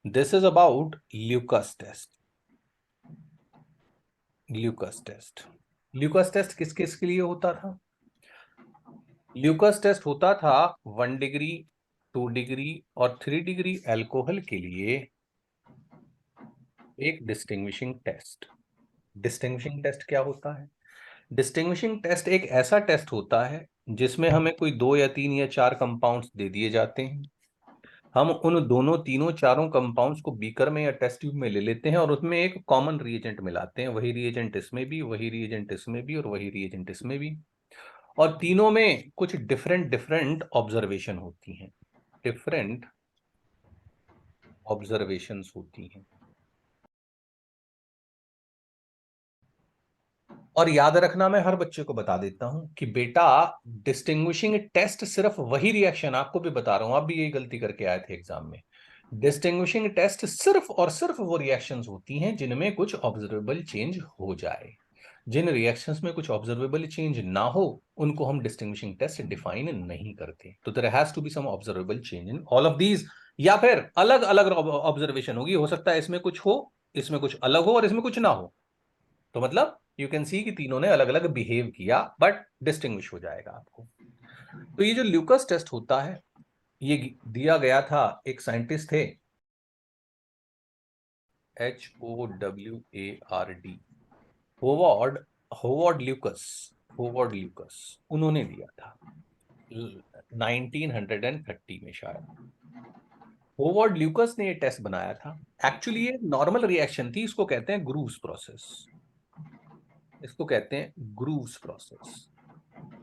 This is about Lucas test. Lucas test, Lucas test किस किस के लिए होता था? ल्यूकस टेस्ट होता था 1 डिग्री, 2 डिग्री और 3 डिग्री एल्कोहल के लिए एक डिस्टिंग्विशिंग टेस्ट। डिस्टिंग्विशिंग टेस्ट क्या होता है? डिस्टिंग्विशिंग टेस्ट एक ऐसा टेस्ट होता है जिसमें हमें कोई 2 या 3 या 4 कंपाउंड्स दे दिए जाते हैं। हम उन दोनों तीनों चारों कंपाउंड्स को बीकर में या टेस्ट ट्यूब में ले लेते हैं और उसमें एक कॉमन रिएजेंट मिलाते हैं। वही रिएजेंट इसमें भी, वही रिएजेंट इसमें भी और वही रिएजेंट इसमें भी। और तीनों में कुछ डिफरेंट डिफरेंट ऑब्जर्वेशन होती हैं, डिफरेंट ऑब्जर्वेशंस होती हैं। और याद रखना, मैं हर बच्चे को बता देता हूं कि बेटा डिस्टिंग्विशिंग टेस्ट सिर्फ वही रिएक्शन, आपको भी बता रहा हूं, आप भी यही गलती करके आए थे एग्जाम में। डिस्टिंग्विशिंग टेस्ट सिर्फ और सिर्फ वो रिएक्शंस होती हैं जिनमें कुछ ऑब्जर्वेबल चेंज हो जाए। जिन रिएक्शंस में कुछ ऑब्जर्वेबल चेंज ना हो उनको हम डिस्टिंग्विशिंग टेस्ट डिफाइन नहीं करते। तो there has to be some observable change in all of these, या फिर अलग अलग ऑब्जर्वेशन होगी। हो सकता है इसमें कुछ हो, इसमें कुछ अलग हो और इसमें कुछ ना हो। तो मतलब यू कैन सी कि तीनों ने अलग अलग बिहेव किया, बट डिस्टिंग्विश हो जाएगा आपको। तो ये जो ल्यूकस टेस्ट होता है ये दिया गया था, एक साइंटिस्ट थे HOWARD, Howard, Howard Lucas, Howard Lucas, उन्होंने दिया था 1930 में शायद। होवार्ड ल्यूकस ने ये टेस्ट बनाया था। एक्चुअली ये नॉर्मल रिएक्शन थी, इसको कहते हैं ग्रूव्स प्रोसेस, इसको कहते हैं ग्रूव्स प्रोसेस।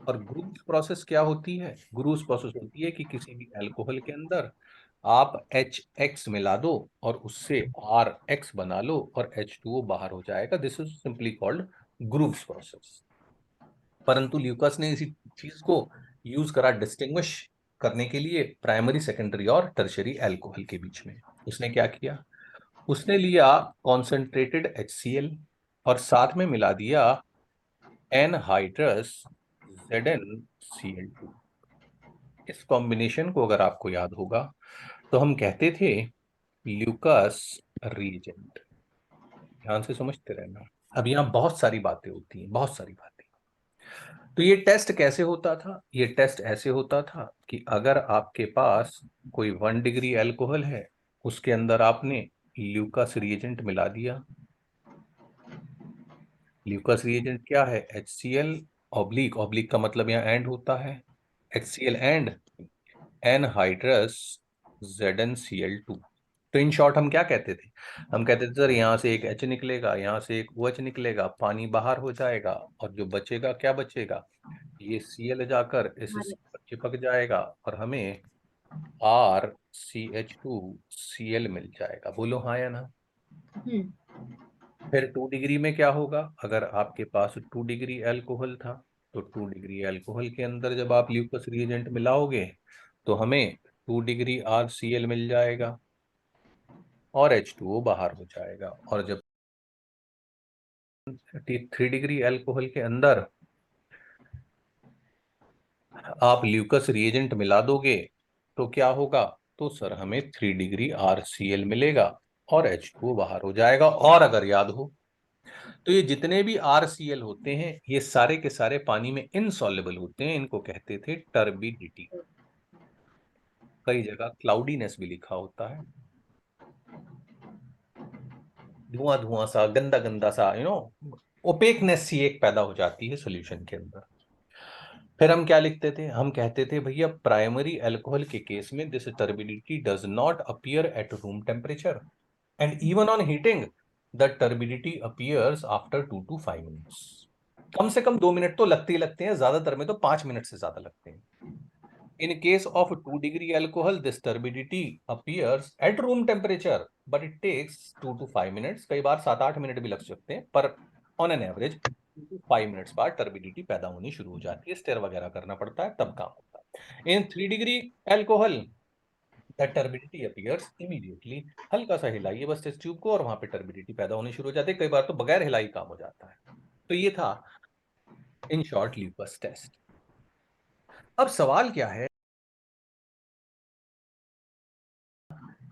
और ग्रूव्स प्रोसेस क्या होती है? ग्रूव्स प्रोसेस होती है कि किसी भी अल्कोहल के अंदर आप HX मिला दो और उससे RX बना लो और H2O बाहर हो जाएगा। This is simply called Grove's process. परंतु ल्यूकास ने इसी चीज को यूज करा डिस्टिंग्विश करने के लिए प्राइमरी, सेकेंडरी और टर्शरी अल्कोहल के बीच में। उसने क्या किया? उसने लिया कॉन्सेंट्रेटेड HCl और साथ में मिला दिया एनहाइड्रस ZnCl2। इस कॉम्बिनेशन को अगर आपको याद होगा तो हम कहते थे ल्यूकास रीजेंट। ध्यान से समझते रहना, अब यहां बहुत सारी बातें होती हैं, बहुत सारी बातें। तो ये टेस्ट कैसे होता था? ये टेस्ट ऐसे होता था कि अगर आपके पास कोई 1 डिग्री अल्कोहल है, उसके अंदर आपने ल्यूकास रिएजेंट मिला दिया। ल्यूकास रिएजेंट क्या है? HCl ऑब्लिक, ऑब्लिक का मतलब यहाँ एंड होता है, HCl एंड एनहाइड्रस ZnCl2। तो इन शॉर्ट हम क्या कहते थे? हम कहते थे सर यहाँ से एक H निकलेगा, यहाँ से एक OH निकलेगा, पानी बाहर हो जाएगा और जो बचेगा क्या बचेगा? ये Cl जाकर इस C पर चिपक जाएगा और हमें RCH2Cl मिल जाएगा। बोलो हाँ या ना। फिर 2 डिग्री में क्या होगा? अगर आपके पास 2 डिग्री अल्कोहल था तो 2 डिग्री अल्कोहल के अंदर जब आप ल्यूकस रिएजेंट मिलाओगे तो हमें 2 डिग्री RCl मिल जाएगा और H2O बाहर हो जाएगा। और जब 3 डिग्री अल्कोहल के अंदर आप ल्यूकस रिएजेंट मिला दोगे तो क्या होगा? तो सर हमें 3 डिग्री RCl मिलेगा और H2O बाहर हो जाएगा। और अगर याद हो तो ये जितने भी RCl होते हैं ये सारे के सारे पानी में इनसॉल्युबल होते हैं, इनको कहते थे टर्बिडिटी। कई जगह क्लाउडीनेस भी लिखा होता है, धुआं धुआं सा, गंदा गंदा सा, ओपेकनेस सी एक पैदा हो जाती है सॉल्यूशन के अंदर। फिर हम क्या लिखते थे? हम कहते थे भैया प्राइमरी अल्कोहल के केस में this turbidity does not appear at room temperature and even on heating the turbidity appears after 2 to 5 minutes. कम से कम 2 मिनट तो लगते ही लगते हैं, ज्यादातर में तो 5 मिनट से ज्यादा लगते हैं। In case of 2 degree alcohol, this turbidity appears at room temperature, but it takes 2 to 5 minutes. कई बार 7-8 मिनट भी लग सकते हैं, पर on an average 2 to 5 minutes बाद टर्बिडिटी पैदा होनी शुरू हो जाती है। स्टेयर वगैरह करना पड़ता है तब काम होता है। इन 3 degree alcohol the turbidity appears immediately. हल्का सा हिलाइए बस टेस्ट ट्यूब को और वहां पे टर्बिडिटी पैदा होनी शुरू हो जाती है। कई बार तो बगैर हिलाई काम हो जाता है। तो ये था इन शॉर्ट ल्यूकस टेस्ट। अब सवाल क्या है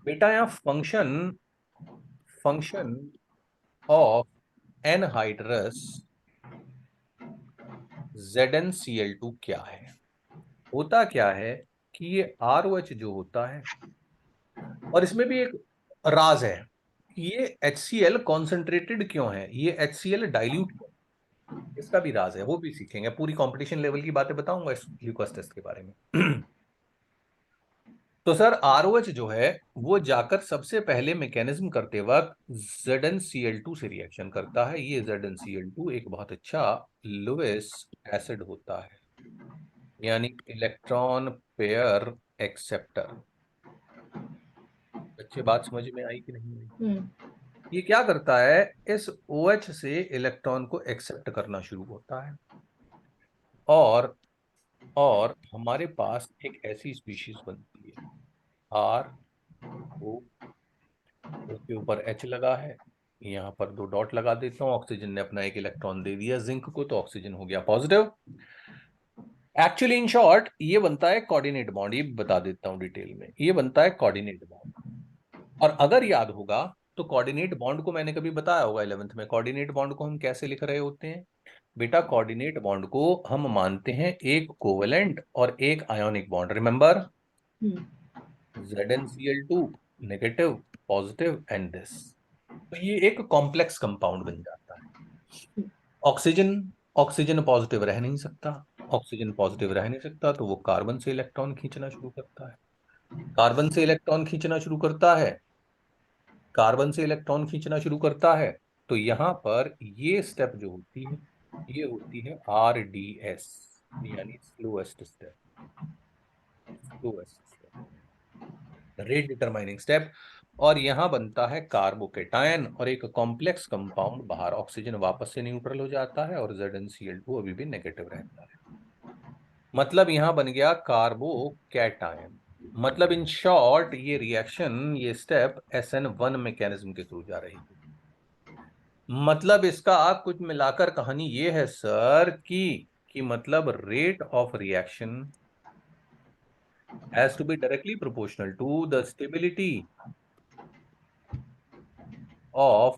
बेटा यहाँ फंक्शन ऑफ एनहाइड्रस ZnCl2 क्या है? होता क्या है कि ये ROH जो होता है, और इसमें भी एक राज है, ये HCl कॉन्सेंट्रेटेड क्यों है, ये HCl डाइल्यूट क्यों, इसका भी राज है, वो भी सीखेंगे। पूरी कंपटीशन लेवल की बातें बताऊंगा इस ल्यूकोस टेस्ट के बारे में। तो सर ROH जो है वो जाकर सबसे पहले मैकेनिज्म करते वक्त ZnCl2 से रिएक्शन करता है। ये ZnCl2 एक बहुत अच्छा लुईस एसिड होता है, यानी इलेक्ट्रॉन पेयर एक्सेप्टर। बच्चे बात समझ में आई कि नहीं आई? ये क्या करता है, इस OH से इलेक्ट्रॉन को एक्सेप्ट करना शुरू होता है, और हमारे पास एक ऐसी स्पीशीज बनती है RO, उसके ऊपर H लगा है, यहाँ पर 2 डॉट लगा देता हूँ। ऑक्सीजन ने अपना एक इलेक्ट्रॉन दे दिया जिंक को, तो ऑक्सीजन हो गया पॉजिटिव। एक्चुअली इन शॉर्ट ये बनता है कोऑर्डिनेट बॉन्ड, ये बता देता हूँ डिटेल में, ये बनता है कोऑर्डिनेट बॉन्ड। और अगर याद होगा तो कोऑर्डिनेट बॉन्ड को मैंने कभी बताया होगा 11th में, कोऑर्डिनेट बॉन्ड को हम कैसे लिख रहे होते हैं बेटा? कोऑर्डिनेट बॉन्ड को हम मानते हैं एक कोवेलेंट और एक ionic bond, remember? ZnCl2 negative, positive and this. तो ये एक कॉम्प्लेक्स कंपाउंड बन जाता है। ऑक्सीजन ऑक्सीजन पॉजिटिव रह नहीं सकता, ऑक्सीजन पॉजिटिव रह नहीं सकता तो वो कार्बन से इलेक्ट्रॉन खींचना शुरू करता है, कार्बन से इलेक्ट्रॉन खींचना शुरू करता है, कार्बन से इलेक्ट्रॉन खींचना शुरू करता है। तो यहां पर ये स्टेप जो होती है, ये होती है RDS, यानी slowest step, slowest step, rate determining step. और यहां बनता है कार्बोकेटायन और एक कॉम्प्लेक्स कंपाउंड बाहर, ऑक्सीजन वापस से न्यूट्रल हो जाता है और ZnCl2 अभी भी नेगेटिव रहता है। मतलब यहां बन गया कार्बोकेटायन। मतलब इन शॉर्ट ये रिएक्शन, ये स्टेप SN1 मैकेनिज्म के थ्रू जा रही है। मतलब इसका कुछ मिलाकर कहानी ये है सर कि मतलब rate of reaction has to be directly proportional to the stability of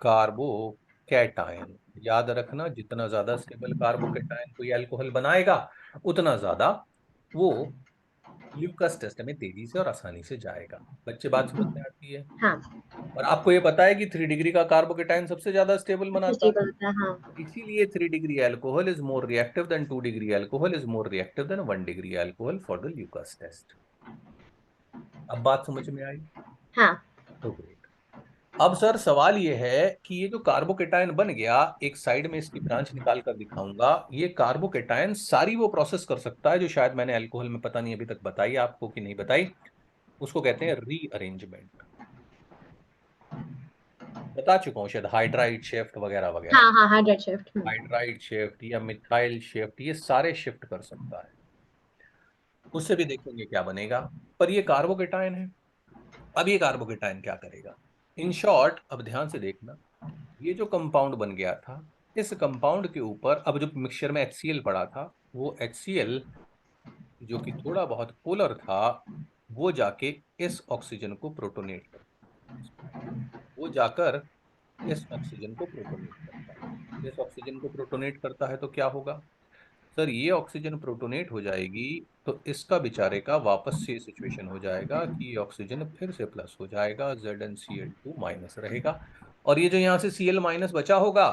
carbocation. याद रखना, जितना ज्यादा स्टेबल कार्बोकैटायन कोई अल्कोहल बनाएगा उतना ज्यादा वो ल्यूकस टेस्ट में तेजी से और आसानी से जाएगा। बच्चे बात समझ में आती है? हाँ, और आपको ये पता है कि 3 डिग्री का कार्बोकैटायन सबसे ज्यादा स्टेबल बनाता है, स्टेबल होता है। हाँ, इसीलिए 3 degree alcohol is more reactive than 2 degree alcohol is more reactive than 1 degree alcohol for the Lucas test. अब बात समझ में आई? हाँ, तो ग्रेट। अब सर सवाल ये है कि ये जो कार्बोकेटायन बन गया, एक साइड में इसकी ब्रांच निकाल कर दिखाऊंगा, ये कार्बोकेटायन सारी वो प्रोसेस कर सकता है जो शायद मैंने अल्कोहल में पता नहीं अभी तक बताई आपको कि नहीं बताई, उसको कहते हैं रीअरेंजमेंट। बता चुका हूँ शायद, हाइड्राइड शिफ्ट वगैरह वगैरह। हाँ, हाँ, हाइड्रेट शिफ्ट। हाइड्राइड शिफ्ट या मिथाइल शिफ्ट, ये सारे शिफ्ट कर सकता है, उससे भी देखेंगे क्या बनेगा। पर ये कार्बोकेटायन है। अब ये कार्बोकेटायन क्या करेगा? इन शॉर्ट अब ध्यान से देखना, ये जो कंपाउंड बन गया था, इस कंपाउंड के ऊपर अब जो मिक्सचर में HCl पड़ा था, वो HCl जो कि थोड़ा बहुत पोलर था, वो जाके इस ऑक्सीजन को प्रोटोनेट करता है, वो जाकर इस ऑक्सीजन को प्रोटोनेट करता है। इस ऑक्सीजन को प्रोटोनेट करता है तो क्या होगा सर? ये ऑक्सीजन प्रोटोनेट हो जाएगी तो इसका बेचारे का वापस से सिचुएशन हो जाएगा कि ऑक्सीजन फिर से प्लस हो जाएगा, ZnCl2 माइनस रहेगा, और ये जो यहां से Cl माइनस बचा होगा,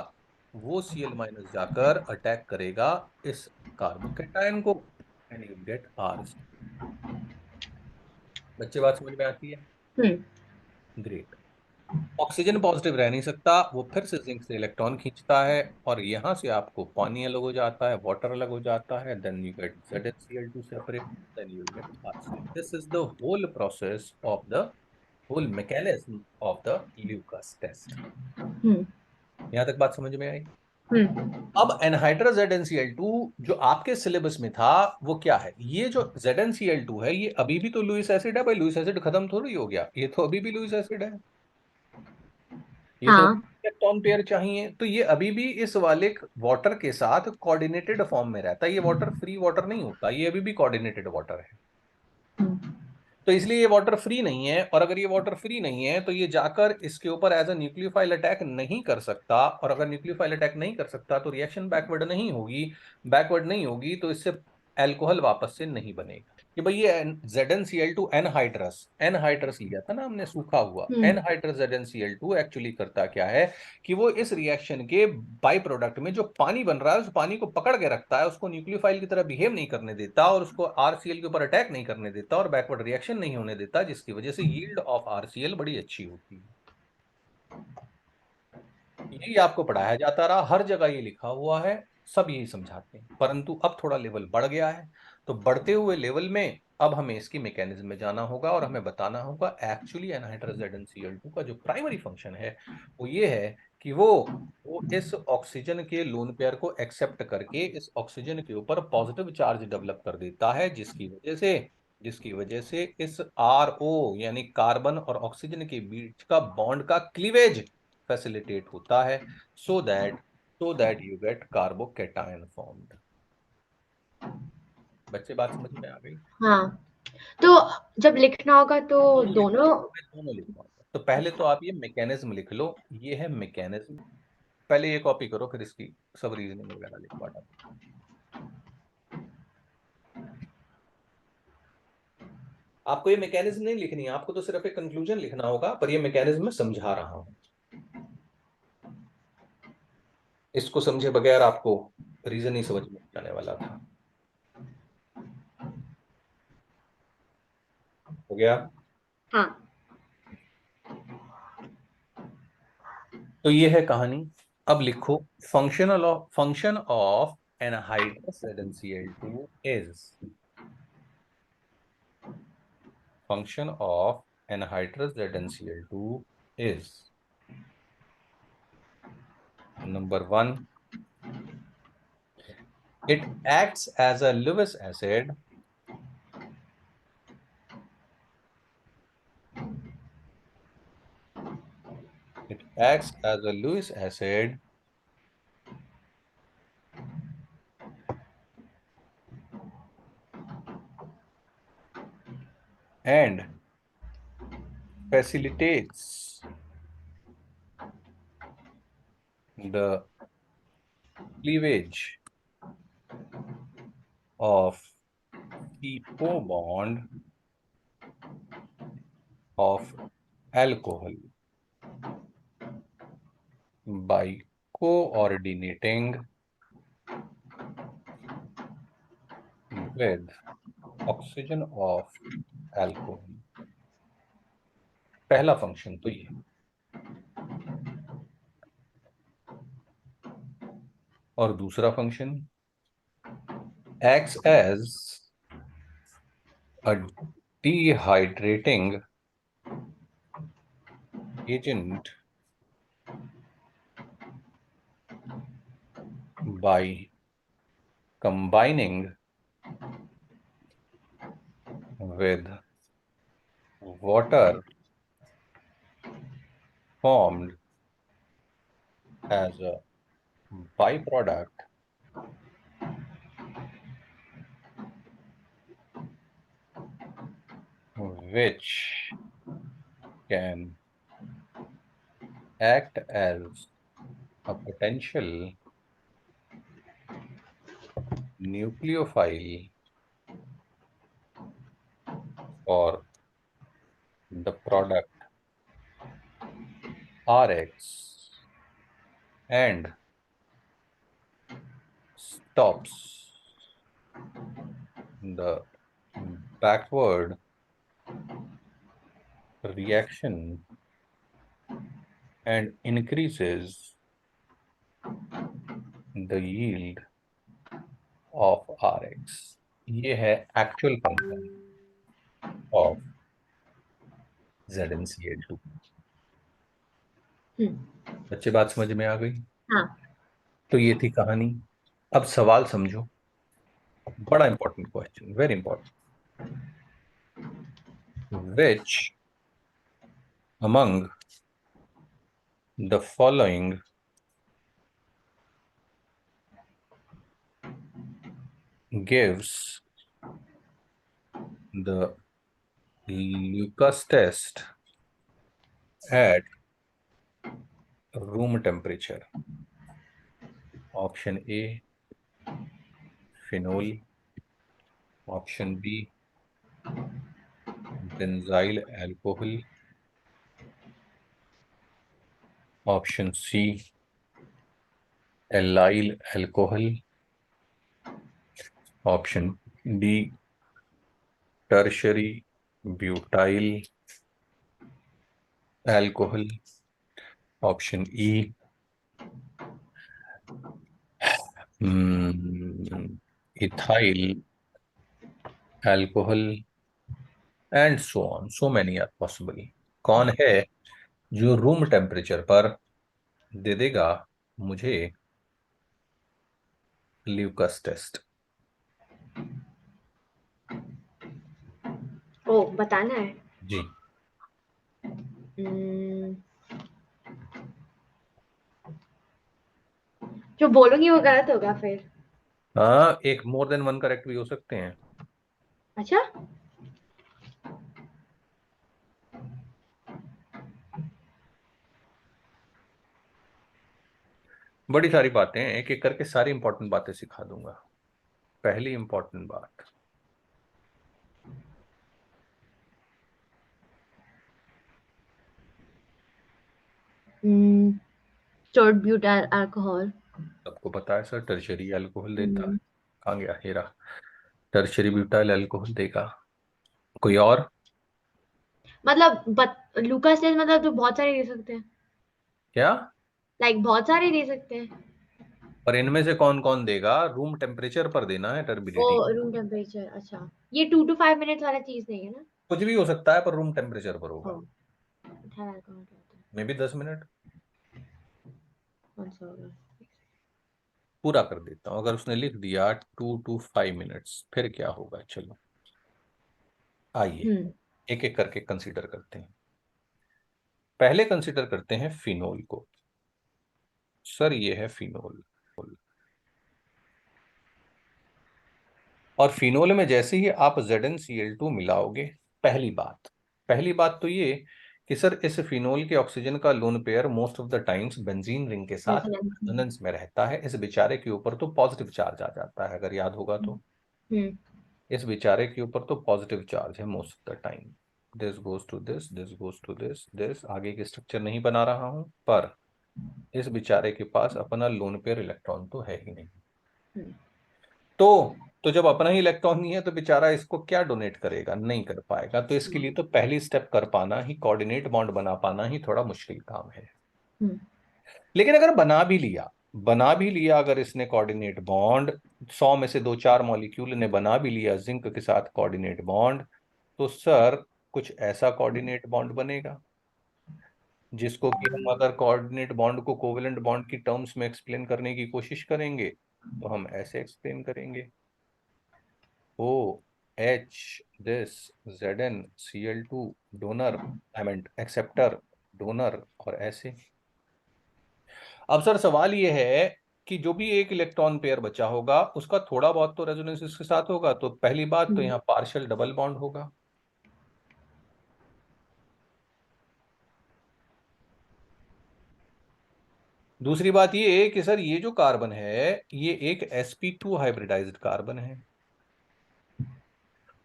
वो Cl माइनस जाकर अटैक करेगा इस कार्बोकेटायन को, एंड यू गेट R। बच्चे बात समझ में आती है? हम्म। ग्रेट। ऑक्सीजन पॉजिटिव रह नहीं सकता, वो फिर से जिंक से इलेक्ट्रॉन खींचता है, और यहां से आपको पानी अलग हो जाता है, वाटर अलग हो जाता है, then you get ZnCl2 separate, then you get RCl। This is the whole process of the whole mechanism of the Lucas test. Hmm. यहां तक बात समझ में आई? हम्म। अब एनहाइड्रस ZnCl2 जो आपके सिलेबस में था, वो क्या है? ये जो ZnCl2 है, ये अभी भी तो लुईस एसिड है भाई, लुईस एसिड खत्म थोड़ी हो गया, ये तो अभी भी लुईस एसिड है, ये तो हाँ। इलेक्ट्रॉन पेयर चाहिए, तो ये अभी भी इस वाले वाटर के साथ कोऑर्डिनेटेड फॉर्म में रहता है, ये वाटर फ्री वाटर नहीं होता, ये अभी भी कोऑर्डिनेटेड वाटर है। हम्म। तो इसलिए ये वाटर फ्री नहीं है, और अगर ये वाटर फ्री नहीं है तो ये जाकर इसके ऊपर एज अ न्यूक्लियोफाइल अटैक नहीं कर सकता, और अगर न्यूक्लियोफाइल अटैक नहीं कर सकता तो रिएक्शन बैकवर्ड नहीं होगी, तो इससे एल्कोहल वापस से नहीं बनेगा। कि भाई ये ZnCl2 एनहाइड्रस लिया था ना हमने, सूखा हुआ एनहाइड्रस ZnCl2 एक्चुअली करता क्या है कि वो इस रिएक्शन के बाई प्रोडक्ट में जो पानी बन रहा है उस पानी को पकड़ के रखता है, उसको न्यूक्लियोफाइल की तरह बिहेव नहीं करने देता, और उसको RCl के ऊपर अटैक नहीं करने देता, और बैकवर्ड रिएक्शन नहीं होने देता, जिसकी वजह से यील्ड ऑफ RCl बड़ी अच्छी होती है। यही आपको पढ़ाया जाता रहा, हर जगह ये लिखा हुआ है, सब यही समझाते हैं, परंतु अब थोड़ा लेवल बढ़ गया है, तो बढ़ते हुए लेवल में अब हमें इसकी मैकेनिज्म में जाना होगा, और हमें बताना होगा एक्चुअली एनहाइड्रस ZnCl2 का जो प्राइमरी फंक्शन है वो ये है कि वो इस ऑक्सीजन के लोन पेयर को एक्सेप्ट करके इस ऑक्सीजन के ऊपर पॉजिटिव चार्ज डेवलप कर देता है, जिसकी वजह से इस RO यानी कार्बन और ऑक्सीजन के बीच का बॉन्ड का क्लीवेज फैसिलिटेट होता है, so that you get carbocation formed. बच्चे बात समझ में आ गई? हाँ, तो जब लिखना होगा तो दोनों दोनों। लिखवाऊंगा, मैं दोनों लिखवाऊंगा। तो पहले तो आप ये मैकेनिज्म लिख लो, ये है मैकेनिज्म। पहले ये कॉपी करो, फिर इसकी सब रीजनिंग वगैरह लिखवा डालो। आपको ये मैकेनिज्म नहीं लिखनी है, आपको तो सिर्फ एक कंक्लूजन लिखना होगा, पर ये मैकेनिज्म मैं समझा रहा हूं। इसको समझे बगैर आपको रीजन ही समझ में नहीं आने वाला था। हो गया? हाँ। तो ये है कहानी। अब लिखो, function of anhydrous ZnCl2 is function of anhydrous ZnCl2 is number one, it acts as a Lewis acid it acts as a Lewis acid and facilitates the cleavage of CO bond of alcohol by coordinating with oxygen of alcohol। पहला function तो ये, और दूसरा function acts as a dehydrating agent by combining with water formed as a byproduct which can act as a potential nucleophile for the product Rx and stops the backward reaction and increases the yield of Rx। ये है actual function of ZnCl2। बच्चे बात समझ में आ गई? हाँ। तो ये थी कहानी। अब सवाल समझो, बड़ा important question, very important. Which among the following gives the Lucas test at room temperature. Option A, phenol. Option B, benzyl alcohol. Option C, allyl alcohol. Option D, tertiary butyl alcohol. Option E, ethyl alcohol, and so on, so many are possible. कौन है जो room temperature पर दे देगा मुझे Lucas test? ओ बताना है। जी। हम्म, जो बोलूंगी वो गलत होगा फिर। हाँ, एक मोर देन वन करेक्ट भी हो सकते हैं। अच्छा। बड़ी सारी बातें हैं, एक एक करके सारी इंपॉर्टेंट बातें सिखा दूंगा। पहली इंपॉर्टेंट बात, स्टोर्ड ब्यूटाइल अल्कोहल। सबको पता है सर, टर्शरी अल्कोहल देता है। कहाँ गया हेरा? टर्शरी ब्यूटाइल अल्कोहल देगा। कोई और? मतलब लूकास टेस्ट मतलब तो बहुत सारे दे सकते हैं। क्या? लाइक बहुत सारे दे सकते हैं। पर इनमें से कौन कौन देगा? रूम टेम्परेचर पर देना है ओ टर्बिडिटी। रूम टेम्परेचर, अच्छा। ये 2 to 5 मिनट्स वाला चीज नहीं है ना? कुछ भी हो सकता है पर रूम टेम्परेचर पर ओ होगा। इथाइल अल्कोहल क्या होता है? May be 10 minute. कौन सा होगा? पूरा कर देता हूँ, अगर उसने लिख दिया 2 to 5 मिनट्स फिर क्या होगा, चलो आइए हम्म एक एक करके कंसीडर करते हैं। पहले कंसीडर करते हैं फिनोल को। सर ये है फिनोल, और फिनोल में जैसे ही आप ZnCl2 मिलाओगे, पहली बात तो ये कि सर इस फिनोल के ऑक्सीजन का lone pair most of the times benzene ring के साथ रेजोनेंस। रेजोनेंस में रहता है। इस बेचारे के ऊपर तो पॉजिटिव चार्ज आ जाता है, अगर याद होगा तो। हम्म इस बेचारे के ऊपर तो पॉजिटिव चार्ज है most of the time. This goes to this, this goes to this, this आगे की स्ट्रक्चर नहीं बना रहा हूं, पर इस बेचारे के पास अपना लोन पेयर इलेक्ट्रॉन तो है ही नहीं। हम्म तो जब अपना ही इलेक्ट्रॉन नहीं है तो बेचारा इसको क्या डोनेट करेगा? नहीं कर पाएगा। तो इसके लिए तो पहली स्टेप कर पाना ही, कोऑर्डिनेट बॉन्ड बना पाना ही थोड़ा मुश्किल काम है। हम्म लेकिन अगर बना भी लिया अगर इसने कोऑर्डिनेट बॉन्ड, 100 में से 2-4 मॉलिक्यूल ने बना भी लिया जिंक के साथ कोऑर्डिनेट बॉन्ड, तो सर कुछ ऐसा कोऑर्डिनेट बॉन्ड बनेगा जिसको कि हम अगर कोऑर्डिनेट बॉन्ड को कोवेलेंट बॉन्ड की टर्म्स में एक्सप्लेन करने की कोशिश करेंगे तो हम ऐसे एक्सप्लेन करेंगे, O H this ZnCl2 donor, I mean acceptor, donor, और ऐसे। अब सर सवाल ये है कि जो भी एक इलेक्ट्रॉन पेयर बचा होगा उसका थोड़ा बहुत तो रेजोनेंस इसके साथ होगा, तो पहली बात तो हम्म यहाँ पार्शियल डबल बॉन्ड होगा। दूसरी बात ये है कि सर ये जो कार्बन है ये एक sp2 हाइब्रिडाइज्ड कार्बन है,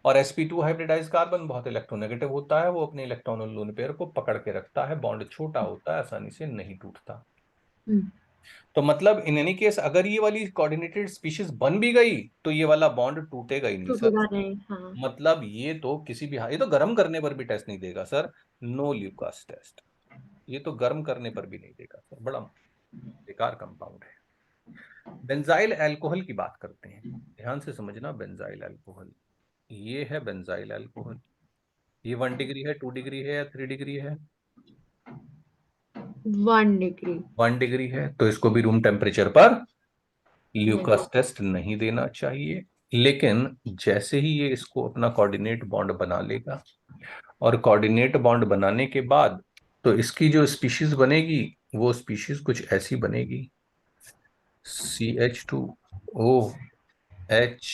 और sp2 हाइब्रिडाइज्ड कार्बन बहुत इलेक्ट्रोनेगेटिव होता है, वो अपने इलेक्ट्रॉन और लोन पेयर को पकड़ के रखता है, बॉन्ड छोटा होता है, आसानी से नहीं टूटता। हम्म तो मतलब इन एनी केस अगर ये वाली कोऑर्डिनेटेड स्पीशीज बन भी गई तो ये वाला बॉन्ड टूटेगा ही नहीं सर। टूटेगा नहीं, हाँ। मतलब ये तो किसी भी ये तो गर्म करने पर भी टेस्ट नहीं देगा सर। No Lucas test. ये तो गर्म करने पर भी नहीं देगा सर, बड़ा बेकार कंपाउंड है। बेंजाइल अल्कोहल की बात करते हैं, ध्यान से समझना। बेंजाइल अल्कोहल, ये है बेंजाइल अल्कोहल। ये 1 डिग्री है, 2 डिग्री है या 3 डिग्री है? 1 डिग्री। 1 डिग्री है, तो इसको भी रूम टेम्परेचर पर नहीं। ल्यूकास टेस्ट नहीं देना चाहिए। लेकिन जैसे ही ये इसको अपना कोऑर्डिनेट बॉन्ड बना लेगा, और कोऑर्डिनेट बॉन्ड बनाने के बाद तो इसकी जो स्पीशीज बनेगी वो स्पीशीज कुछ ऐसी बनेगी, CH2O H,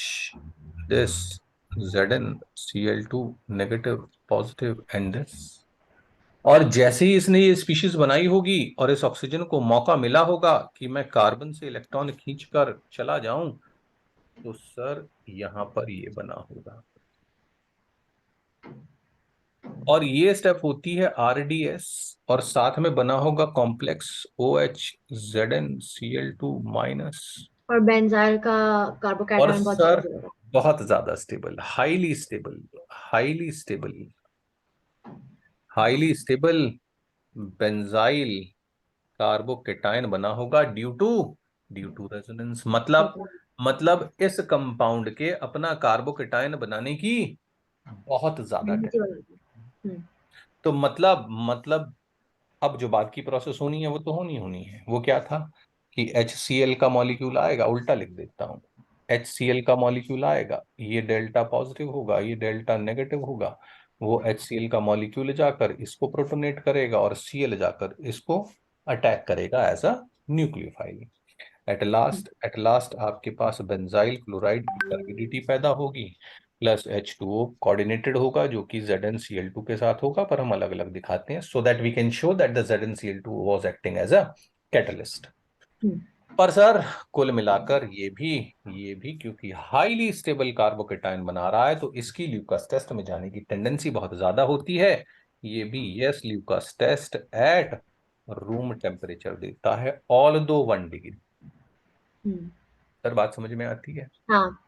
this ZnCl2 negative, positive and this. और जैसे ही इसने ये स्पीशीज बनाई होगी और इस ऑक्सीजन को मौका मिला होगा कि मैं कार्बन से इलेक्ट्रॉन खींचकर चला जाऊं, तो सर यहां पर ये बना होगा। और ये स्टेप होती है आरडीएस, और साथ में बना होगा कॉम्प्लेक्स OH ZnCl2-। और बेंजाइल का और कार्बोकैटायन बहुत सर जल्दी होगा। बहुत ज्यादा stable, highly stable, highly stable, highly stable benzyl carbocation बना होगा ड्यू टू रेजोनेंस। मतलब इस कंपाउंड के अपना कार्बोकेटायन बनाने की बहुत ज्यादा टेंडेंसी टेंडेंसी। होगी। हम्म। तो मतलब अब जो बात की प्रोसेस होनी है वो तो होनी होनी है। वो क्या था कि HCl का मॉलिक्यूल आएगा, उल्टा लिख देता हूं। HCl का मॉलिक्यूल आएगा, ये डेल्टा पॉजिटिव होगा, ये डेल्टा नेगेटिव होगा। वो HCl का मॉलिक्यूल जाकर इसको प्रोटोनेट करेगा और Cl जाकर इसको अटैक करेगा as a nucleophile. At last आपके पास बेंजाइल क्लोराइड की टर्बिडिटी पैदा होगी, प्लस H2O कोऑर्डिनेटेड होगा जो कि ZnCl2 के साथ होगा, पर हम अलग अलग दिखाते हैं so that we can show that the ZnCl2 was acting as a catalyst. Hmm. पर सर कुल मिलाकर ये भी क्योंकि हाईली स्टेबल कार्बोकेटायन बना रहा है, तो इसकी ल्यूकास टेस्ट में जाने की टेंडेंसी बहुत ज्यादा होती है। ये भी yes, Lucas test at room temperature देता है, ऑल दो 1 डिग्री। हम्म। सर बात समझ में आती है? हाँ।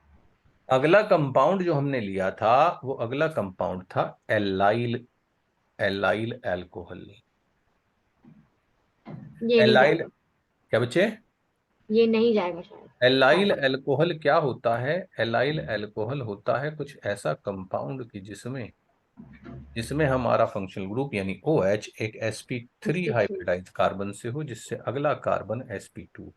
अगला कंपाउंड जो हमने लिया था, वो अगला कंपाउंड था एलाइल, एलाइल अल्कोहल। ये नहीं एलाइल, जाएगा। क्या बच्चे? ये नहीं जाएगा शायद। एलाइल हाँ। अल्कोहल क्या होता है? एलाइल अल्कोहल होता है कुछ ऐसा कंपाउंड की जिसमें जिसमें हमारा फंक्शनल ग्रुप यानी OH एक sp3 sp3। हाइब्रिडाइज्ड कार्बन से हो, जिससे अगला कार्बन sp2।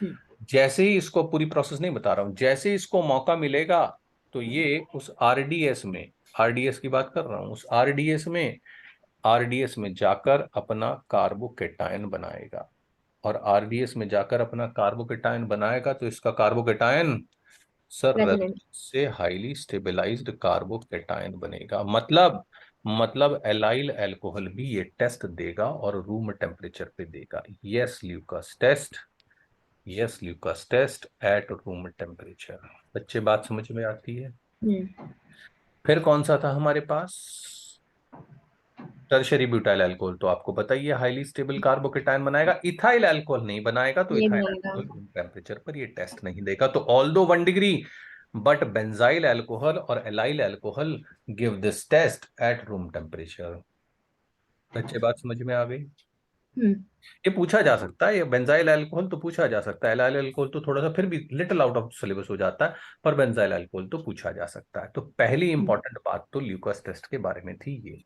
हम्म। जैसे ही इसको, पूरी प्रोसेस नहीं बता रहा हूं, जैसे ही इसको मौका मिलेगा तो ये उस आरडीएस में, आरडीएस की बात कर रहा हूं, उस आरडीएस में जाकर अपना कार्बोकेटायन बनाएगा। और आरडीएस में जाकर अपना कार्बोकेटायन बनाएगा तो इसका कार्बोकेटायन सर रेजोनेंस। से हाईली स्टेबलाइज्ड कार्बोकेटायन बनेगा। मतलब एलाइल अल्कोहल भी ये टेस्ट देगा और रूम टेम्परेचर पे देगा। Yes Lucas test, yes Lucas test at room temperature. बच्चे बात समझ में आती है? हम्म। फिर कौन सा था हमारे पास? टर्शरी ब्यूटाइल अल्कोहल, तो आपको पता ही है हाईली स्टेबल कार्बोकेटायन बनाएगा। इथाइल अल्कोहल नहीं बनाएगा, तो ये इथाइल बनाएगा। अल्कोहल रूम टेम्परेचर पर ये टेस्ट नहीं देगा। तो ऑल दो 1 डिग्री, बट बेंजाइल अल्कोहल और allyl alcohol give this test at room temperature. बच्चे बात समझ में आ गई? हम्म। ये पूछा जा सकता है, ये बेंजाइल अल्कोहल तो पूछा जा सकता है, एलाइल अल्कोहल तो थोड़ा सा फिर भी लिटिल आउट ऑफ सिलेबस हो जाता है, पर बेंजाइल अल्कोहल तो पूछा जा सकता है। तो पहली इंपॉर्टेंट बात तो ल्यूकास टेस्ट के बारे में थी ये।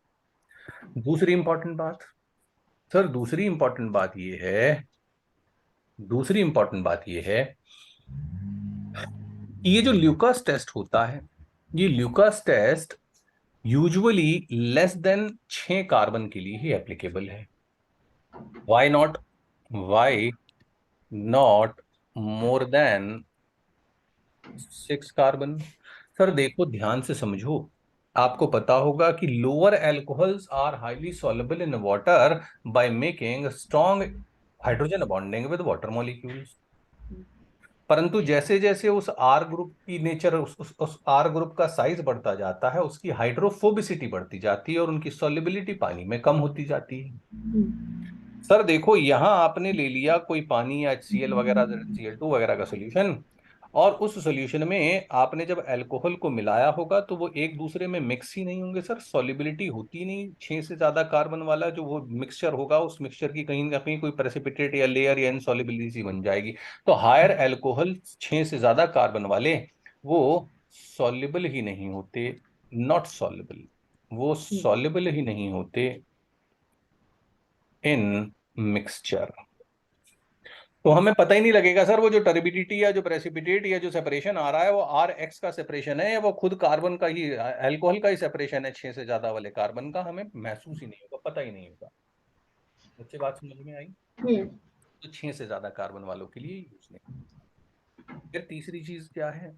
दूसरी इंपॉर्टेंट बात, सर दूसरी इंपॉर्टेंट बात ये है, दूसरी इंपॉर्टेंट बात ये है कि ये जो ल्यूकास टेस्ट होता है, ये Lucas test usually less than 6 carbon के लिए ही एप्लीकेबल है। Why not? Why not more than 6 carbon? Sir देखो ध्यान से समझो, आपको पता होगा कि lower alcohols are highly soluble in water by making strong hydrogen bonding with water molecules. परंतु जैसे जैसे उस आर ग्रुप की नेचर, उस आर ग्रुप का साइज बढ़ता जाता है, उसकी हाइड्रोफोबिसिटी बढ़ती जाती है और उनकी सॉल्युबिलिटी पानी में कम होती जाती है। सर देखो, यहां आपने ले लिया कोई पानी या HCl वगैरह, ZnCl2 वगैरह का सोल्यूशन, और उस सोल्यूशन में आपने जब अल्कोहल को मिलाया होगा तो वो एक दूसरे में मिक्स ही नहीं होंगे सर, सॉल्युबिलिटी होती नहीं। 6 से ज्यादा कार्बन वाला जो वो मिक्सचर होगा, उस मिक्सचर की कहीं ना कहीं कोई प्रेसिपिटेट या लेयर या इनसॉल्युबिलिटी बन जाएगी। तो हायर अल्कोहल 6 से ज्यादा कार्बन वाले वो सॉल्युबल ही नहीं होते, नॉट सॉल्युबल, वो सॉल्युबल ही नहीं होते इन मिक्सचर। तो हमें पता ही नहीं लगेगा सर, वो जो टर्बिडिटी या जो प्रेसिपिटेट या जो सेपरेशन आ रहा है वो RX का सेपरेशन है या वो खुद कार्बन का ही, अल्कोहल का ही सेपरेशन है 6 से ज्यादा वाले कार्बन का, हमें महसूस ही नहीं होगा, पता ही नहीं होगा। बच्चे बात समझ में आई? हम्म। तो 6 से ज्यादा कार्बन वालों के लिए यूज नहीं। फिर तीसरी चीज क्या है?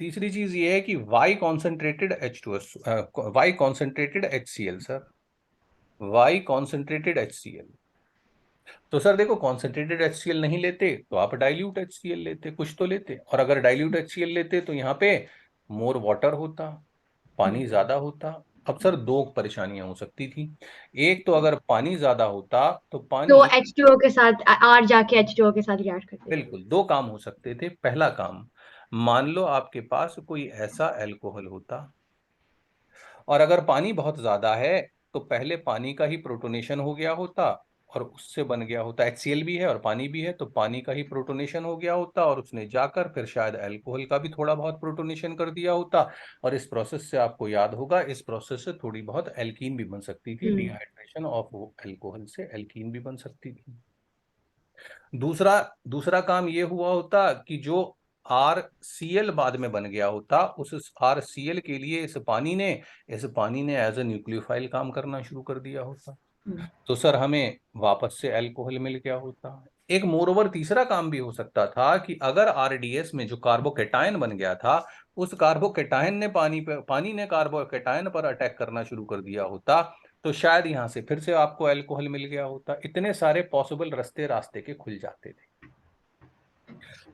तीसरी चीज ये है कि why concentrated H2S, why concentrated HCl sir, why concentrated HCl। तो सर देखो, कॉन्सेंट्रेटेड HCl नहीं लेते तो आप डाइल्यूट HCl लेते, कुछ तो लेते, और अगर डाइल्यूट HCl लेते तो यहाँ पे मोर वाटर होता, पानी ज्यादा होता। अब सर दो परेशानियां हो सकती थी। एक तो अगर पानी ज्यादा होता तो तो पानी, H2O के साथ R जाके H2O के साथ रिएक्ट कर देगा। बिल्कुल दो काम हो सकते थे। पहला काम, मान लो आपके पास कोई ऐसा अल्कोहल होता, और अगर पानी बहुत ज्यादा है तो पहले पानी का ही प्रोटोनेशन हो गया होता, और उससे बन गया होता, HCl भी है और पानी भी है, तो पानी का ही प्रोटोनेशन हो गया होता, और उसने जाकर फिर शायद अल्कोहल का भी थोड़ा बहुत प्रोटोनेशन कर दिया होता। और इस प्रोसेस से आपको याद होगा, इस प्रोसेस से थोड़ी बहुत एल्कीन भी बन सकती थी, हम्म। डिहाइड्रेशन ऑफ अल्कोहल से एल्कीन भी बन सकती थी। दूसरा दूसरा काम ये हुआ होता कि जो RCl बाद में बन गया होता, उस RCl के लिए इस पानी ने एज ए न्यूक्लियोफाइल काम करना शुरू कर दिया होता। हम्म। तो सर हमें वापस से अल्कोहल मिल गया होता। एक मोरओवर तीसरा काम भी हो सकता था कि अगर RDS में जो कार्बोकेटायन बन गया था, उस कार्बोकेटायन ने पानी ने कार्बोकेटायन पर अटैक करना शुरू कर दिया होता, तो शायद यहां से फिर से आपको अल्कोहल मिल गया होता। इतने सारे पॉसिबल रास्ते रास्ते के खुल जाते थे।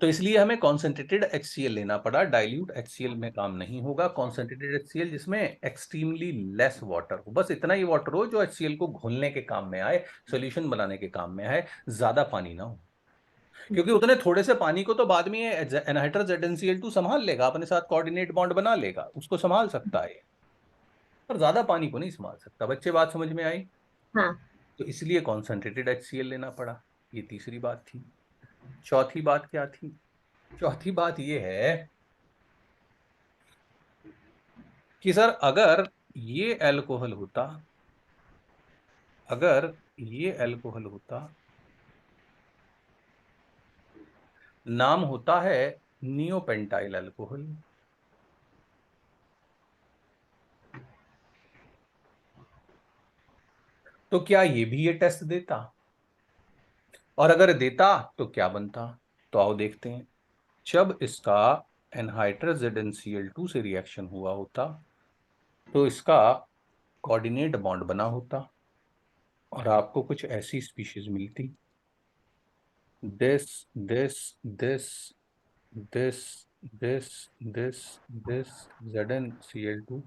तो इसलिए हमें कॉन्सेंट्रेटेड HCl लेना पड़ा। डाइल्यूट HCl में काम नहीं होगा। कॉन्सेंट्रेटेड HCl जिसमें एक्सट्रीमली लेस वाटर हो, बस इतना ही वाटर हो जो HCl को घोलने के काम में आए, सोल्यूशन बनाने के काम में आए, ज्यादा पानी ना हो। क्योंकि उतने थोड़े से पानी को तो बाद में ये एनहाइड्र ZnCl2 संभाल लेगा, अपने साथ कोऑर्डिनेट बॉन्ड बना लेगा, उसको संभाल सकता है, पर ज्यादा पानी को नहीं संभाल सकता। बच्चे बात समझ में आई? हाँ। तो इसलिए कॉन्सेंट्रेटेड HCl लेना पड़ा। ये तीसरी बात थी। चौथी बात क्या थी? चौथी बात ये है कि सर अगर ये अल्कोहल होता, नाम होता है नियोपेंटाइल अल्कोहल, तो क्या ये भी ये टेस्ट देता? और अगर देता तो क्या बनता? तो आओ देखते हैं। जब इसका एनहाइड्रस ZnCl2 से रिएक्शन हुआ होता, तो इसका कोऑर्डिनेट बॉन्ड बना होता, और आपको कुछ ऐसी स्पीशीज मिलती, this this this this this this this ZnCl2।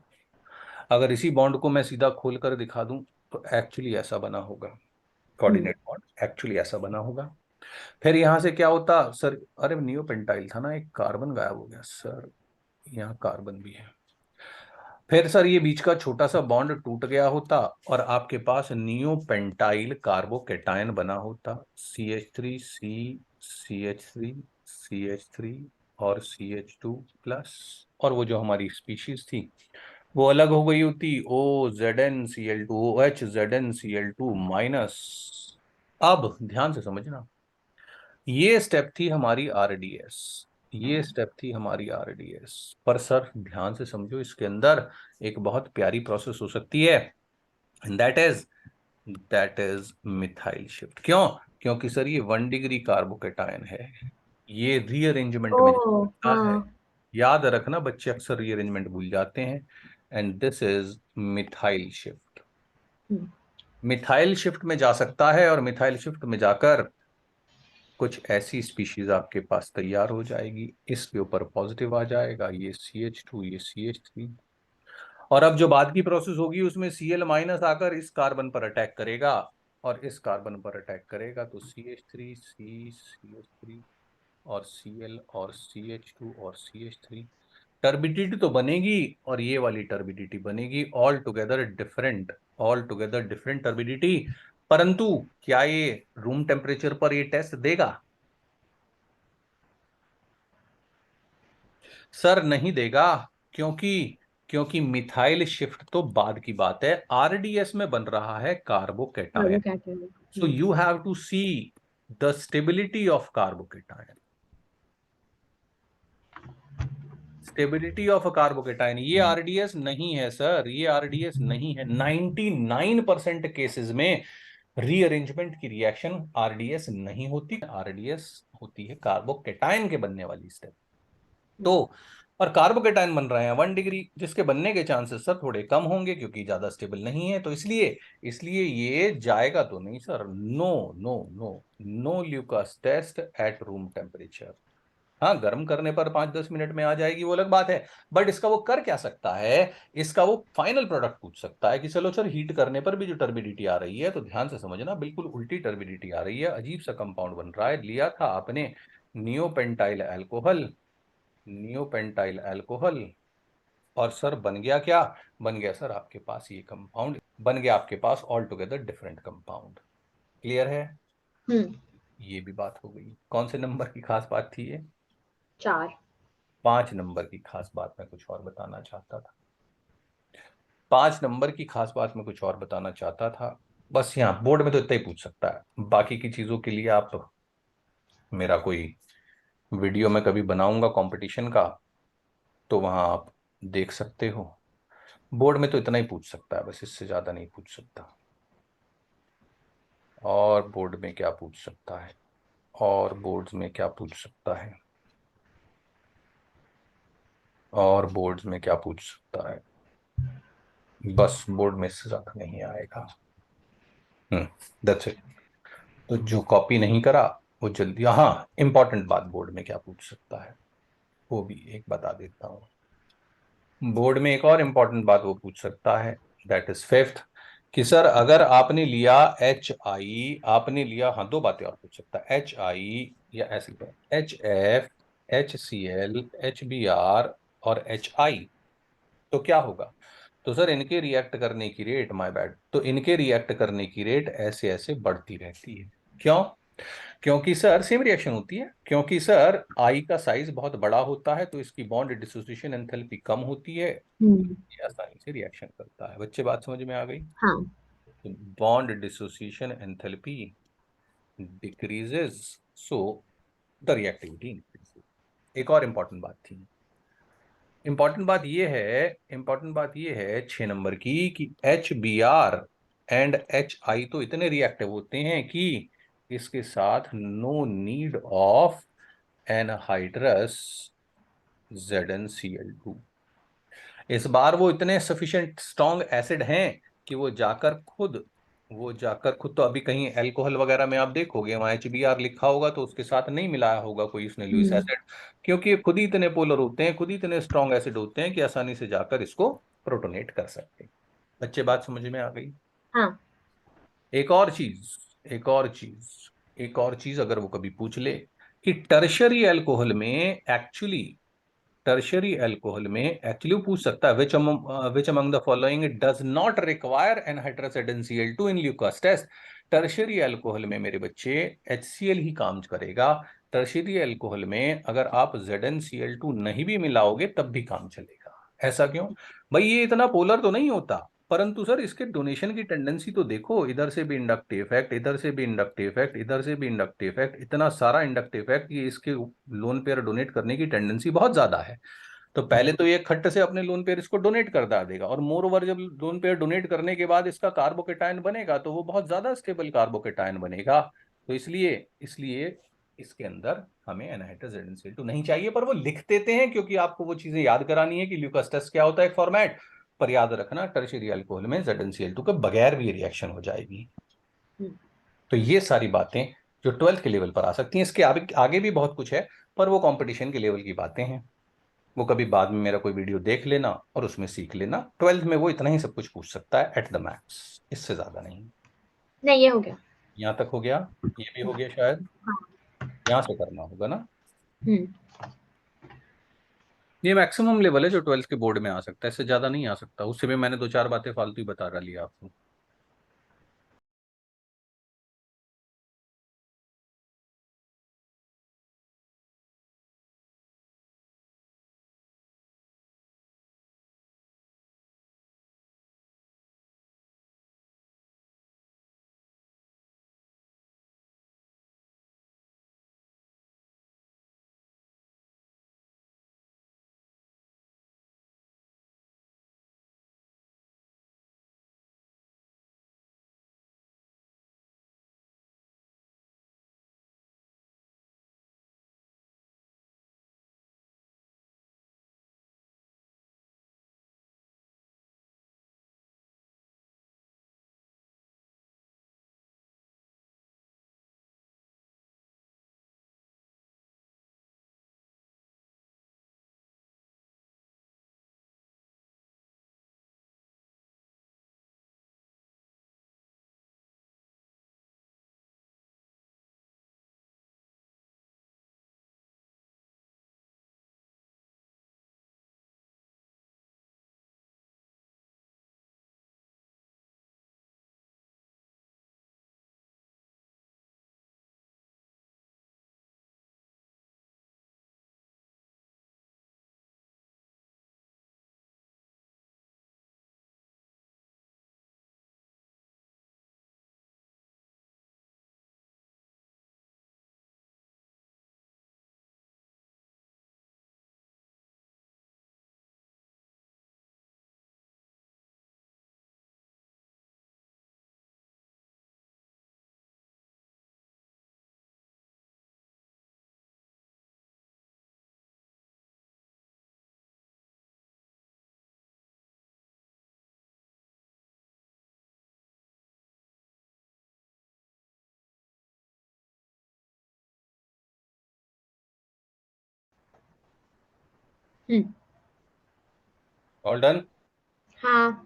अगर इसी बॉन्ड को मैं सीधा खोल कर दिखा दूं तो एक्चुअली ऐसा बना होगा, हम्म। कोऑर्डिनेट बॉन्ड एक्चुअली ऐसा बना होगा। फिर यहां से क्या होता सर? अरे नियोपेंटाइल था ना, एक कार्बन गायब हो गया सर, यहाँ कार्बन भी है। फिर सर ये बीच का छोटा सा बॉन्ड टूट गया होता, और आपके पास नियोपेंटाइल कार्बोकेटायन बना होता, CH3, और CH2 प्लस। और वो जो हमारी स्पीशीज थी वो अलग हो गई होती, OZnCl2 OH अब ध्यान से समझना, ये स्टेप थी हमारी आरडीएस, ये स्टेप थी हमारी आरडीएस। पर सर ध्यान से समझो, इसके अंदर एक बहुत प्यारी प्रोसेस हो सकती है, and that is methyl shift. क्यों? क्योंकि सर ये 1 डिग्री कार्बोकेटायन है, ये रीअरेंजमेंट में ओह जाता हाँ। है। याद रखना, बच्चे अक्सर रीअरेंजमेंट भूल जाते हैं। And this is methyl shift. Hmm. Methyl shift में जा सकता है, और मिथाइल शिफ्ट में जाकर कुछ ऐसी स्पीशीज आपके पास तैयार हो जाएगी। इसके ऊपर पॉजिटिव आ जाएगा, ये CH2, ये CH3। और अब जो बाद की प्रोसेस होगी उसमें Cl- आकर इस कार्बन पर अटैक करेगा, और इस कार्बन पर अटैक करेगा तो CH3 CH3 और Cl और CH2 और CH3। टर्बिडिटी तो बनेगी, और ये वाली टर्बिडिटी बनेगी, ऑल टुगेदर डिफरेंट टर्बिडिटी। परंतु क्या ये रूम टेम्परेचर पर ये टेस्ट देगा? सर नहीं देगा। क्योंकि क्योंकि मिथाइल शिफ्ट तो बाद की बात है, आरडीएस में बन रहा है carbocation. Carbocation. So you have to see the stability of carbocation, stability of a carbocation. ये आरडीएस नहीं है सर, ये आरडीएस नहीं है। 99% केसेस में रीअरेंजमेंट की रिएक्शन आरडीएस नहीं होती, आरडीएस होती है कार्बोकेटायन के बनने वाली स्टेप। तो और कार्बोकेटायन बन रहे हैं 1 डिग्री, जिसके बनने के चांसेस सर थोड़े कम होंगे क्योंकि ज्यादा स्टेबल नहीं है। तो इसलिए इसलिए ये जाएगा तो नहीं sir. No no no, no Lucas test at room temperature. हाँ, गर्म करने पर 5-10 मिनट में आ जाएगी, वो अलग बात है। बट इसका वो कर क्या सकता है, इसका वो फाइनल प्रोडक्ट पूछ सकता है कि चलो सर हीट करने पर भी जो टर्बिडिटी आ रही है, तो ध्यान से समझना, बिल्कुल उल्टी टर्बिडिटी आ रही है, अजीब सा कंपाउंड बन रहा है। लिया था आपने नियोपेंटाइल अल्कोहल, नियोपेंटाइल अल्कोहल, और सर बन गया क्या, बन गया सर आपके पास ये कंपाउंड, बन गया आपके पास all together different compound. Clear है? हम्म। ये भी बात हो गई। कौन से नंबर की खास बात थी ये? 4। 5 नंबर की खास बात मैं कुछ और बताना चाहता था। 5 नंबर की खास बात मैं कुछ और बताना चाहता था। बस यहाँ बोर्ड में तो इतना ही पूछ सकता है, बाकी की चीजों के लिए आप मेरा कोई वीडियो मैं कभी बनाऊंगा कंपटीशन का, तो वहां आप देख सकते हो। बोर्ड में तो इतना ही पूछ सकता है, बस इससे ज्यादा नहीं पूछ सकता। और बोर्ड में क्या पूछ सकता है, और बोर्ड्स में क्या पूछ सकता है, और बोर्ड्स में क्या पूछ सकता है, बस बोर्ड में इससे ज्यादा नहीं आएगा। That's it. तो जो कॉपी नहीं करा वो जल्दी, हाँ, इंपॉर्टेंट बात बोर्ड में क्या पूछ सकता है वो भी एक बता देता हूँ। बोर्ड में एक और इंपॉर्टेंट बात वो पूछ सकता है, दैट इज फिफ्थ, कि सर अगर आपने लिया HI, आपने लिया, हाँ, 2 बातें और पूछ सकता है, HI या ऐसे HF, HCl, HBr और HI, तो क्या होगा? तो सर इनके रिएक्ट करने की रेट, माय बैड, तो इनके रिएक्ट करने की रेट ऐसे ऐसे बढ़ती रहती है। क्यों? क्योंकि सर सेम रिएक्शन होती है, क्योंकि सर आई का साइज बहुत बड़ा होता है, तो इसकी बॉन्ड डिसोसिएशन एंथैल्पी कम होती है, हम्म। ये आसानी से रिएक्शन करता है। बच्चे बात समझ में आ गई? हाँ। तो bond dissociation enthalpy decreases, so the reactivity increases. एक और इंपॉर्टेंट बात थी, इंपॉर्टेंट बात ये है 6 नंबर की, कि HBr एंड HI तो इतने रिएक्टिव होते हैं कि इसके साथ no need of anhydrous ZnCl2। इस बार वो इतने सफिशिएंट स्ट्रॉन्ग एसिड हैं कि वो जाकर खुद तो अभी कहीं अल्कोहल वगैरह में आप देखोगे वहां HBr लिखा होगा, तो उसके साथ नहीं मिलाया होगा कोई उसने लुईस हम्म। एसिड, क्योंकि ये खुद ही इतने पोलर होते हैं, खुद ही इतने स्ट्रॉन्ग एसिड होते हैं कि आसानी से जाकर इसको प्रोटोनेट कर सकते हैं। बच्चे बात समझ में आ गई? हाँ। एक और चीज, एक और चीज, एक और चीज अगर वो कभी पूछ ले कि टर्शरी अल्कोहल में एक्चुअली पूछ सकता है, which among the following does not require anhydrous ZnCl2 in Lucas test. Tertiary alcohol में मेरे बच्चे HCl ही काम करेगा। टर्शरी अल्कोहल में अगर आप ZnCl2 नहीं भी मिलाओगे तब भी काम चलेगा। ऐसा क्यों? भाई ये इतना पोलर तो नहीं होता, परंतु सर इसके डोनेशन की टेंडेंसी तो देखो, इधर से भी इंडक्टिव इफेक्ट, इधर से भी इंडक्टिव इफेक्ट, इधर से भी इंडक्टिव इफेक्ट, इतना सारा इंडक्टिव इफेक्ट, ये इसके लोन पेयर डोनेट करने की टेंडेंसी बहुत ज्यादा है। तो पहले तो ये खट्ट से अपने लोन पेयर इसको डोनेट कर देगा, और मोर ओवर जब लोन पेयर डोनेट करने के बाद इसका कार्बोकेटायन बनेगा तो वो बहुत ज्यादा स्टेबल कार्बोकेटायन बनेगा। तो इसलिए इसलिए इसके अंदर हमें एनहाइड्रस ZnCl2 नहीं चाहिए, पर वो लिख देते हैं क्योंकि आपको वो चीजें याद करानी है कि ल्यूकास टेस्ट क्या होता है, एक फॉर्मेट। पर याद रखना टर्शियरी अल्कोहल में ZnCl2 के बगैर भी रिएक्शन हो जाएगी। हम्म। तो ये सारी बातें जो 12th के लेवल पर आ सकती हैं, इसके आगे आगे भी बहुत कुछ है, पर वो कंपटीशन के लेवल की बातें हैं। वो कभी बाद में मेरा कोई वीडियो देख लेना और उसमें सीख लेना। 12th में वो इतना ही सब कुछ पूछ सकता है एट द मैक्स, इससे ज्यादा नहीं। नहीं, ये हो गया। यहाँ तक हो गया, ये भी हो गया शायद, हाँ। यहाँ से करना होगा ना। हम्म। ये मैक्सिमम लेवल है जो 12th के बोर्ड में आ सकता है, इससे ज्यादा नहीं आ सकता। उससे भी मैंने 2-4 बातें फालतू ही बता डाली आपको। हम्म। All done? हाँ।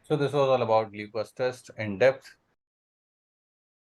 So this was all about glucose test in depth.